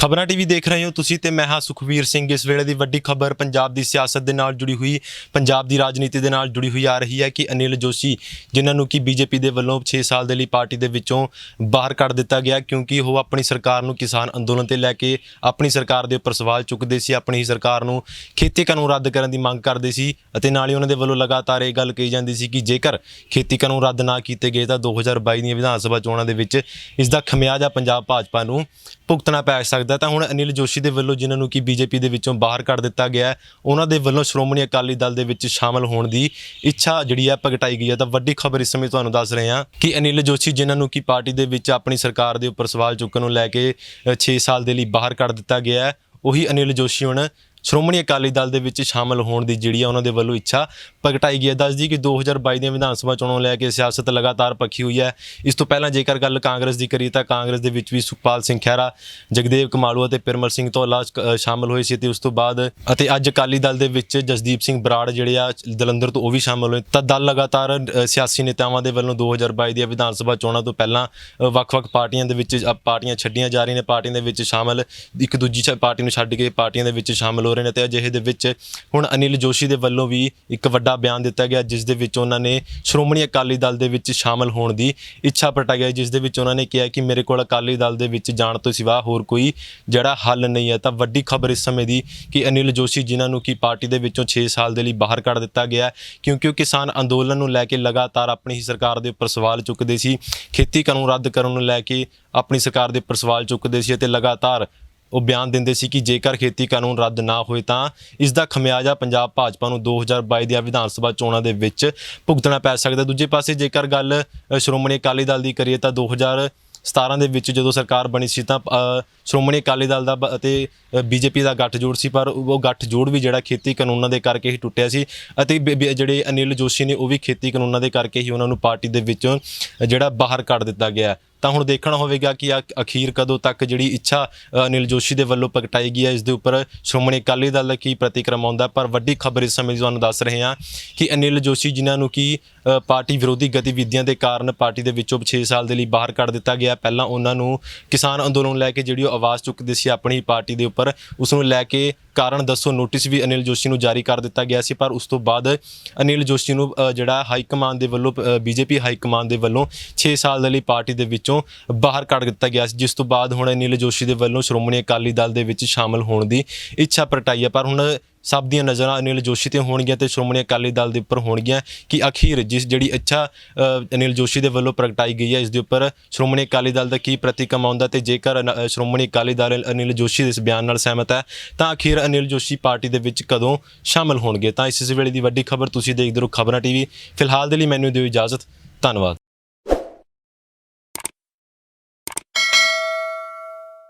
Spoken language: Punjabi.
खबरां टीवी देख रहे हो तुसी ते मैं हाँ सुखवीर सिंह। इस वेले दी वड्डी खबर पंजाब दी सियासत दे नाल जुड़ी हुई, पंजाब दी राजनीति दे नाल जुड़ी हुई आ रही है कि अनिल जोशी जिन्हां नूं कि बीजेपी दे वल्लों 6 साल दे लई पार्टी दे विचों बाहर कढ दिता गया क्योंकि वो अपनी सरकार नूं किसान अंदोलन ते लैके अपनी सरकार दे उपर सवाल चुकदे सी, अपनी ही सरकार नूं खेती कानून रद्द करन दी मंग करदे सी अते नाल ही उन्हां दे वल्लों लगातार इह गल कही जांदी सी कि जेकर खेती कानून रद्द ना कीते गए तां 2022 ਦੀਆਂ विधान सभा चोणां दे विच इस दा खमियाजा पंजाब भाजपा नूं भुगतना पै सकदा। ਤਾਂ ਹੁਣ ਅਨਿਲ ਜੋਸ਼ੀ ਦੇ ਵੱਲੋਂ ਜਿਨ੍ਹਾਂ ਨੂੰ ਕਿ ਬੀਜੇਪੀ ਦੇ ਵਿੱਚੋਂ ਬਾਹਰ ਕੱਢ ਦਿੱਤਾ ਗਿਆ, ਉਹਨਾਂ ਦੇ ਵੱਲੋਂ ਸ਼੍ਰੋਮਣੀ ਅਕਾਲੀ ਦਲ ਦੇ ਵਿੱਚ ਸ਼ਾਮਲ ਹੋਣ ਦੀ ਇੱਛਾ ਜਿਹੜੀ ਹੈ ਪ੍ਰਗਟਾਈ ਗਈ ਹੈ। ਤਾਂ ਵੱਡੀ ਖਬਰ ਇਸ ਸਮੇਂ ਤੁਹਾਨੂੰ ਦੱਸ ਰਹੇ ਹਾਂ ਕਿ ਅਨਿਲ ਜੋਸ਼ੀ ਜਿਨ੍ਹਾਂ ਨੂੰ ਕਿ ਪਾਰਟੀ ਦੇ ਵਿੱਚ ਆਪਣੀ ਸਰਕਾਰ ਦੇ ਉੱਪਰ ਸਵਾਲ ਚੁੱਕਣ ਨੂੰ ਲੈ ਕੇ 6 ਸਾਲ ਦੇ ਲਈ ਬਾਹਰ ਕੱਢ ਦਿੱਤਾ ਗਿਆ ਹੈ, ਉਹੀ ਅਨਿਲ ਜੋਸ਼ੀ ਹੁਣ ਸ਼੍ਰੋਮਣੀ ਅਕਾਲੀ ਦਲ ਦੇ ਵਿੱਚ ਸ਼ਾਮਲ ਹੋਣ ਦੀ ਜਿਹੜੀ ਆ ਉਹਨਾਂ ਦੇ ਵੱਲੋਂ ਇੱਛਾ ਪ੍ਰਗਟਾਈ ਗਈ ਹੈ। ਦੱਸਦੀ ਕਿ 2022 ਦੀਆਂ ਵਿਧਾਨ ਸਭਾ ਚੋਣਾਂ ਨੂੰ ਲੈ ਕੇ ਸਿਆਸਤ ਲਗਾਤਾਰ ਪੱਖੀ ਹੋਈ ਹੈ। ਇਸ ਤੋਂ ਪਹਿਲਾਂ ਜੇਕਰ ਗੱਲ ਕਾਂਗਰਸ ਦੀ ਕਰੀਏ ਤਾਂ ਕਾਂਗਰਸ ਦੇ ਵਿੱਚ ਵੀ ਸੁਖਪਾਲ ਸਿੰਘ ਖਹਿਰਾ, ਜਗਦੇਵ ਕਮਾਲੂ ਅਤੇ ਪਿਰਮਲ ਸਿੰਘ ਧੌਲਾ ਸ਼ਾਮਲ ਹੋਏ ਸੀ ਤੇ ਉਸ ਤੋਂ ਬਾਅਦ ਅਤੇ ਅੱਜ ਅਕਾਲੀ ਦਲ ਦੇ ਵਿੱਚ ਜਸਦੀਪ ਸਿੰਘ ਬਰਾੜ ਜਿਹੜੇ ਆ ਜਲੰਧਰ ਤੋਂ ਉਹ ਵੀ ਸ਼ਾਮਲ ਹੋਏ। ਤਾਂ ਦਲ ਲਗਾਤਾਰ ਸਿਆਸੀ ਨੇਤਾਵਾਂ ਦੇ ਵੱਲੋਂ 2022 ਦੀਆਂ ਵਿਧਾਨ ਸਭਾ ਚੋਣਾਂ ਤੋਂ ਪਹਿਲਾਂ ਵੱਖ-ਵੱਖ ਪਾਰਟੀਆਂ ਦੇ ਵਿੱਚ ਪਾਰਟੀਆਂ ਛੱਡੀਆਂ ਜਾ ਰਹੀਆਂ ਨੇ, ਪਾਰਟੀਆਂ ਦੇ ਵਿੱਚ ਸ਼ਾਮਲ ਇੱਕ ਦੂਜੀ ਪਾਰਟੀ ਨੂੰ ਛੱਡ ਕੇ ਪਾਰਟੀਆਂ ਦੇ ਵਿੱਚ ਸ਼ਾਮਲ ਹੋ ਰਹੇ ਨੇ। ਤੇ ਅਜਿਹੇ ਦੇ ਵਿੱਚ ਹੁਣ ਅਨਿਲ ਜੋਸ਼ੀ ਦੇ ਵੱਲੋਂ ਵੀ ਇੱਕ ਵੱਡਾ ਬਿਆਨ ਦਿੱਤਾ ਗਿਆ ਜਿਸ ਦੇ ਵਿੱਚ ਉਹਨਾਂ ਨੇ ਸ਼੍ਰੋਮਣੀ ਅਕਾਲੀ ਦਲ ਦੇ ਵਿੱਚ ਸ਼ਾਮਲ ਹੋਣ ਦੀ ਇੱਛਾ ਪ੍ਰਗਟਾਈ ਹੈ, ਜਿਸ ਦੇ ਵਿੱਚ ਉਹਨਾਂ ਨੇ ਕਿਹਾ ਕਿ ਮੇਰੇ ਕੋਲ ਅਕਾਲੀ ਦਲ ਦੇ ਵਿੱਚ ਜਾਣ ਤੋਂ ਸਿਵਾ ਹੋਰ ਕੋਈ ਜਿਹੜਾ ਹੱਲ ਨਹੀਂ ਹੈ। ਤਾਂ ਵੱਡੀ ਖਬਰ ਇਸ ਸਮੇਂ ਦੀ ਕਿ ਅਨਿਲ ਜੋਸ਼ੀ ਜਿਨ੍ਹਾਂ ਨੂੰ ਕਿ ਪਾਰਟੀ ਦੇ ਵਿੱਚੋਂ 6 ਸਾਲ ਦੇ ਲਈ ਬਾਹਰ ਕੱਢ ਦਿੱਤਾ ਗਿਆ ਕਿਉਂਕਿ ਉਹ ਕਿਸਾਨ ਅੰਦੋਲਨ ਨੂੰ ਲੈ ਕੇ ਲਗਾਤਾਰ ਆਪਣੀ ਹੀ ਸਰਕਾਰ ਦੇ ਉੱਪਰ ਸਵਾਲ ਚੁੱਕਦੇ ਸੀ, ਖੇਤੀ ਕਾਨੂੰਨ ਰੱਦ ਕਰਨ ਨੂੰ ਲੈ ਕੇ ਆਪਣੀ ਸਰਕਾਰ ਦੇ ਉੱਪਰ ਸਵਾਲ ਚੁੱਕਦੇ ਸੀ ਅਤੇ ਲਗਾਤਾਰ ਉਹ ਬਿਆਨ ਦਿੰਦੇ ਸੀ ਕਿ ਜੇਕਰ ਖੇਤੀ ਕਾਨੂੰਨ ਰੱਦ ਨਾ ਹੋਏ ਤਾਂ ਇਸ ਦਾ ਖਮਿਆਜਾ ਪੰਜਾਬ ਭਾਜਪਾ ਨੂੰ 2022 ਦੀਆਂ ਵਿਧਾਨ ਸਭਾ ਚੋਣਾਂ ਦੇ ਵਿੱਚ ਭੁਗਤਣਾ ਪੈ ਸਕਦਾ। ਦੂਜੇ ਪਾਸੇ ਜੇਕਰ ਗੱਲ ਸ਼੍ਰੋਮਣੀ ਅਕਾਲੀ ਦਲ ਦੀ ਕਰੀਏ ਤਾਂ 2017 ਦੇ ਵਿੱਚ ਜਦੋਂ ਸਰਕਾਰ ਬਣੀ ਸੀ ਤਾਂ ਸ਼੍ਰੋਮਣੀ ਅਕਾਲੀ ਦਲ ਦਾ ਅਤੇ ਬੀਜੇਪੀ ਦਾ ਗੱਠਜੋੜ ਸੀ, ਪਰ ਉਹ ਗੱਠਜੋੜ ਵੀ ਜਿਹੜਾ ਖੇਤੀ ਕਾਨੂੰਨਾਂ ਦੇ ਕਰਕੇ ਹੀ ਟੁੱਟਿਆ ਸੀ ਅਤੇ ਜਿਹੜੇ ਅਨਿਲ ਜੋਸ਼ੀ ਨੇ ਉਹ ਵੀ ਖੇਤੀ ਕਾਨੂੰਨਾਂ ਦੇ ਕਰਕੇ ਹੀ ਉਹਨਾਂ ਨੂੰ ਪਾਰਟੀ ਦੇ ਵਿੱਚੋਂ ਜਿਹੜਾ ਬਾਹਰ ਕੱਢ ਦਿੱਤਾ ਗਿਆ। ਤਾਂ ਹੁਣ ਦੇਖਣਾ ਹੋਵੇਗਾ ਕਿ ਅਖੀਰ ਕਦੋਂ ਤੱਕ ਜਿਹੜੀ ਇੱਛਾ ਅਨਿਲ ਜੋਸ਼ੀ ਦੇ ਵੱਲੋਂ ਪ੍ਰਗਟਾਈ ਗਈ ਹੈ ਇਸ ਦੇ ਉੱਪਰ ਸ਼੍ਰੋਮਣੀ ਅਕਾਲੀ ਦਲ ਦਾ ਕੀ ਪ੍ਰਤੀਕਰਮ ਆਉਂਦਾ। ਪਰ ਵੱਡੀ ਖਬਰ ਇਸ ਸਮੇਂ ਤੁਹਾਨੂੰ ਦੱਸ ਰਹੇ ਹਾਂ ਕਿ ਅਨਿਲ ਜੋਸ਼ੀ ਜਿਨ੍ਹਾਂ ਨੂੰ ਕਿ ਪਾਰਟੀ ਵਿਰੋਧੀ ਗਤੀਵਿਧੀਆਂ ਦੇ ਕਾਰਨ ਪਾਰਟੀ ਦੇ ਵਿੱਚੋਂ 6 ਸਾਲ ਦੇ ਲਈ ਬਾਹਰ ਕੱਢ ਦਿੱਤਾ ਗਿਆ, ਪਹਿਲਾਂ ਉਹਨਾਂ ਨੂੰ ਕਿਸਾਨ ਅੰਦੋਲਨ ਲੈ ਕੇ ਜਿਹੜੀ ਉਹ ਆਵਾਜ਼ ਚੁੱਕਦੇ ਸੀ ਆਪਣੀ ਪਾਰਟੀ ਦੇ ਉੱਪਰ, ਉਸ ਨੂੰ ਲੈ ਕੇ ਕਾਰਨ ਦੱਸੋ ਨੋਟਿਸ ਵੀ ਅਨਿਲ ਜੋਸ਼ੀ ਨੂੰ ਜਾਰੀ ਕਰ ਦਿੱਤਾ ਗਿਆ ਸੀ। ਪਰ ਉਸ ਤੋਂ ਬਾਅਦ ਅਨਿਲ ਜੋਸ਼ੀ ਨੂੰ ਜਿਹੜਾ ਹਾਈ ਕਮਾਨ ਦੇ ਵੱਲੋਂ ਬੀਜੇਪੀ ਹਾਈ ਕਮਾਨ ਦੇ ਵੱਲੋਂ 6 ਸਾਲ ਦੇ ਲਈ ਪਾਰਟੀ ਦੇ ਵਿੱਚੋਂ ਬਾਹਰ ਕੱਢ ਦਿੱਤਾ ਗਿਆ ਸੀ, ਜਿਸ ਤੋਂ ਬਾਅਦ ਹੁਣ ਅਨਿਲ ਜੋਸ਼ੀ ਦੇ ਵੱਲੋਂ ਸ਼੍ਰੋਮਣੀ ਅਕਾਲੀ ਦਲ ਦੇ ਵਿੱਚ ਸ਼ਾਮਲ ਹੋਣ ਦੀ ਇੱਛਾ ਪ੍ਰਗਟਾਈ ਹੈ। ਪਰ ਹੁਣ ਸਭ ਦੀਆਂ ਨਜ਼ਰਾਂ ਅਨਿਲ ਜੋਸ਼ੀ 'ਤੇ ਹੋਣਗੀਆਂ ਅਤੇ ਸ਼੍ਰੋਮਣੀ ਅਕਾਲੀ ਦਲ ਦੇ ਉੱਪਰ ਹੋਣਗੀਆਂ ਕਿ ਅਖੀਰ ਜਿਹੜੀ ਇੱਛਾ ਅਨਿਲ ਜੋਸ਼ੀ ਦੇ ਵੱਲੋਂ ਪ੍ਰਗਟਾਈ ਗਈ ਹੈ ਇਸ ਦੇ ਉੱਪਰ ਸ਼੍ਰੋਮਣੀ ਅਕਾਲੀ ਦਲ ਦਾ ਕੀ ਪ੍ਰਤੀਕਰਮ ਆਉਂਦਾ। ਅਤੇ ਜੇਕਰ ਸ਼੍ਰੋਮਣੀ ਅਕਾਲੀ ਦਲ ਅਨਿਲ ਜੋਸ਼ੀ ਦੇ ਇਸ ਬਿਆਨ ਨਾਲ ਸਹਿਮਤ ਹੈ ਤਾਂ ਅਖੀਰ ਅਨਿਲ ਜੋਸ਼ੀ ਪਾਰਟੀ ਦੇ ਵਿੱਚ ਕਦੋਂ ਸ਼ਾਮਲ ਹੋਣਗੇ। ਤਾਂ ਇਸ ਵੇਲੇ ਦੀ ਵੱਡੀ ਖਬਰ ਤੁਸੀਂ ਦੇਖਦੇ ਰਹੋ ਖਬਰਾਂ ਟੀਵੀ। ਫਿਲਹਾਲ ਦੇ ਲਈ ਮੈਨੂੰ ਦਿਓ ਇਜਾਜ਼ਤ, ਧੰਨਵਾਦ।